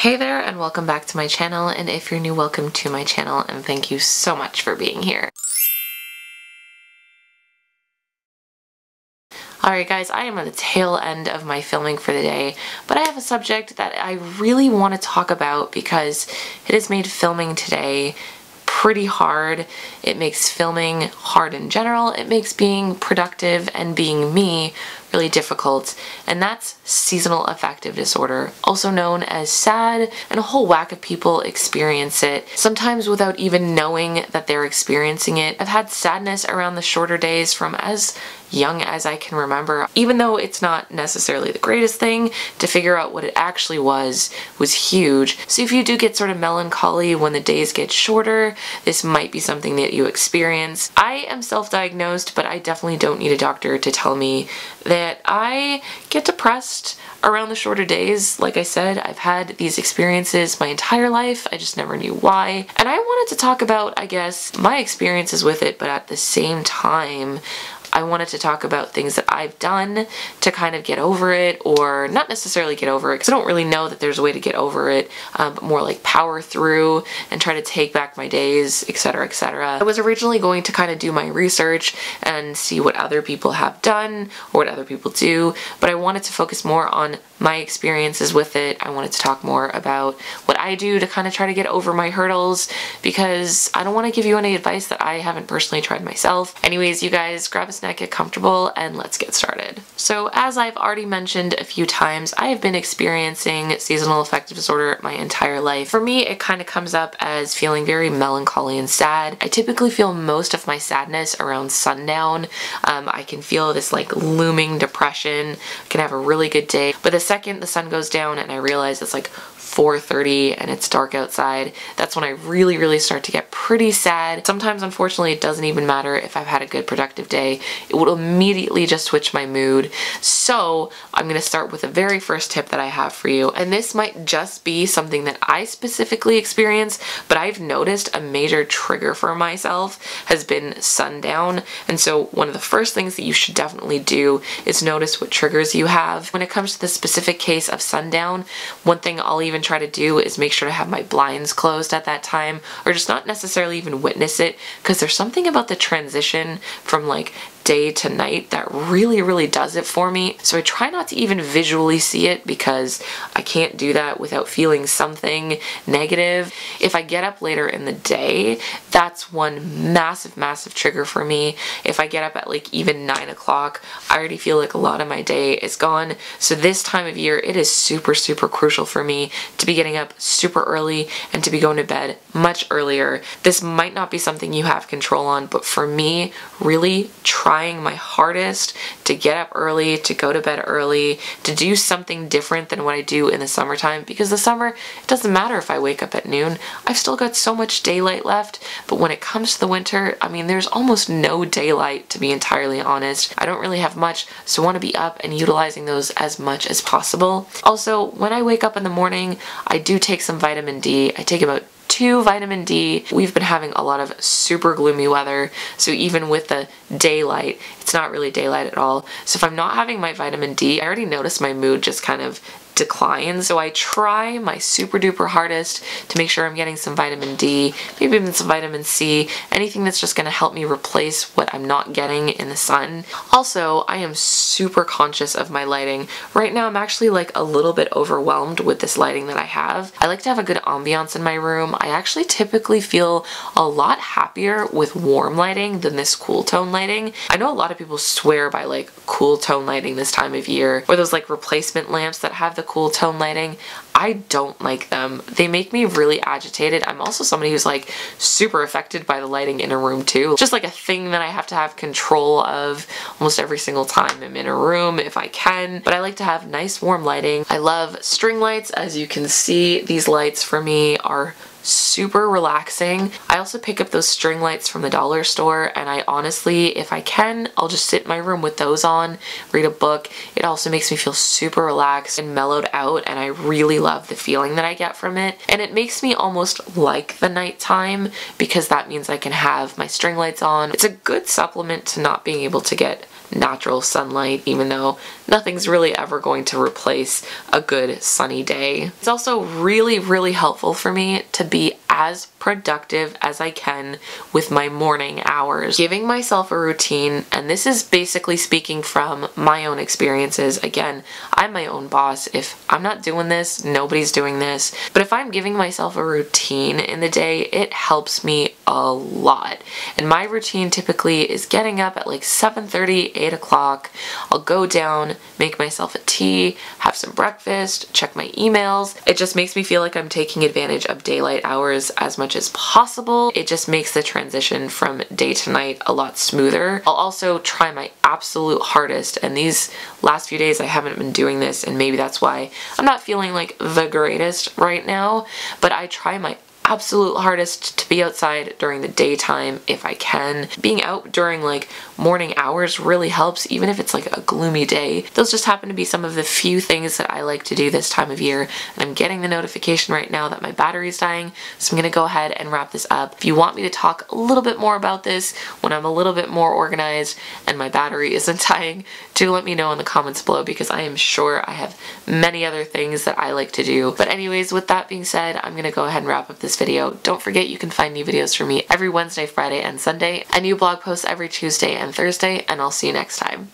Hey there and welcome back to my channel, and if you're new, welcome to my channel and thank you so much for being here. Alright guys, I am at the tail end of my filming for the day, but I have a subject that I really want to talk about because it has made filming today pretty hard. It makes filming hard in general. It makes being productive and being me really difficult, and that's seasonal affective disorder, also known as SAD, and a whole whack of people experience it, sometimes without even knowing that they're experiencing it. I've had sadness around the shorter days from as young as I can remember, even though it's not necessarily the greatest thing. To figure out what it actually was huge. So if you do get sort of melancholy when the days get shorter, this might be something that you experience. I am self-diagnosed, but I definitely don't need a doctor to tell me that I get depressed around the shorter days. Like I said, I've had these experiences my entire life. I just never knew why. And I wanted to talk about, I guess, my experiences with it, but at the same time, I wanted to talk about things that I've done to kind of get over it, or not necessarily get over it, because I don't really know that there's a way to get over it, but more like power through and try to take back my days, etc., etc. I was originally going to kind of do my research and see what other people have done or what other people do, but I wanted to focus more on my experiences with it. I wanted to talk more about what I do to kind of try to get over my hurdles, because I don't want to give you any advice that I haven't personally tried myself. Anyways, you guys, grab a snack, get comfortable, and let's get started. So as I've already mentioned a few times, I have been experiencing seasonal affective disorder my entire life. For me, it kind of comes up as feeling very melancholy and sad. I typically feel most of my sadness around sundown. I can feel this like looming depression. I can have a really good day, but the second the sun goes down and I realize it's like 4:30 and it's dark outside, that's when I really start to get pretty sad. Sometimes, unfortunately, it doesn't even matter if I've had a good productive day. It will immediately just switch my mood. So I'm gonna start with the very first tip that I have for you, and this might just be something that I specifically experience, but I've noticed a major trigger for myself has been sundown. And so one of the first things that you should definitely do is notice what triggers you have. When it comes to the specific case of sundown, one thing I'll even try to do is make sure to have my blinds closed at that time, or just not necessarily even witness it, because there's something about the transition from like day to night that really does it for me. So I try not to even visually see it, because I can't do that without feeling something negative. If I get up later in the day, that's one massive trigger for me. If I get up at like even 9 o'clock, I already feel like a lot of my day is gone. So this time of year, it is super crucial for me to be getting up super early and to be going to bed much earlier. This might not be something you have control on, but for me, really trying my hardest to get up early, to go to bed early, to do something different than what I do in the summertime, because the summer, it doesn't matter if I wake up at noon. I've still got so much daylight left, but when it comes to the winter, I mean, there's almost no daylight, to be entirely honest. I don't really have much, so I want to be up and utilizing those as much as possible. Also, when I wake up in the morning, I do take some vitamin D. I take about 2 vitamin D. We've been having a lot of super gloomy weather, so even with the daylight, it's not really daylight at all. So if I'm not having my vitamin D, I already notice my mood just kind of decline. So I try my super duper hardest to make sure I'm getting some vitamin D, maybe even some vitamin C, anything that's just going to help me replace what I'm not getting in the sun. Also, I am super conscious of my lighting. Right now I'm actually like a little bit overwhelmed with this lighting that I have. I like to have a good ambiance in my room. I actually typically feel a lot happier with warm lighting than this cool tone lighting. I know a lot of people swear by like cool tone lighting this time of year, or those like replacement lamps that have the cool tone lighting. I don't like them. They make me really agitated. I'm also somebody who's like super affected by the lighting in a room too. Just like a thing that I have to have control of almost every single time I'm in a room if I can. But I like to have nice warm lighting. I love string lights. As you can see, these lights for me are super relaxing. I also pick up those string lights from the dollar store, and I honestly, if I can, I'll just sit in my room with those on, read a book. It also makes me feel super relaxed and mellowed out, and I really love the feeling that I get from it. And it makes me almost like the nighttime, because that means I can have my string lights on. It's a good supplement to not being able to get natural sunlight, even though nothing's really ever going to replace a good sunny day. It's also really, really helpful for me to be as productive as I can with my morning hours. Giving myself a routine, and this is basically speaking from my own experiences. Again, I'm my own boss. If I'm not doing this, nobody's doing this. But if I'm giving myself a routine in the day, it helps me a lot. And my routine typically is getting up at like 7:30, 8 o'clock. I'll go down, make myself a tea, have some breakfast, check my emails. It just makes me feel like I'm taking advantage of daylight hours as much as possible. It just makes the transition from day to night a lot smoother. I'll also try my absolute hardest, and these last few days I haven't been doing this, and maybe that's why I'm not feeling like the greatest right now, but I try my absolute hardest to be outside during the daytime if I can. Being out during like morning hours really helps, even if it's like a gloomy day. Those just happen to be some of the few things that I like to do this time of year, and I'm getting the notification right now that my battery's dying, so I'm gonna go ahead and wrap this up. If you want me to talk a little bit more about this when I'm a little bit more organized and my battery isn't dying, do let me know in the comments below, because I am sure I have many other things that I like to do. But anyways, with that being said, I'm gonna go ahead and wrap up this video. Don't forget you can find new videos from me every Wednesday, Friday, and Sunday, and new blog posts every Tuesday and Thursday, and I'll see you next time.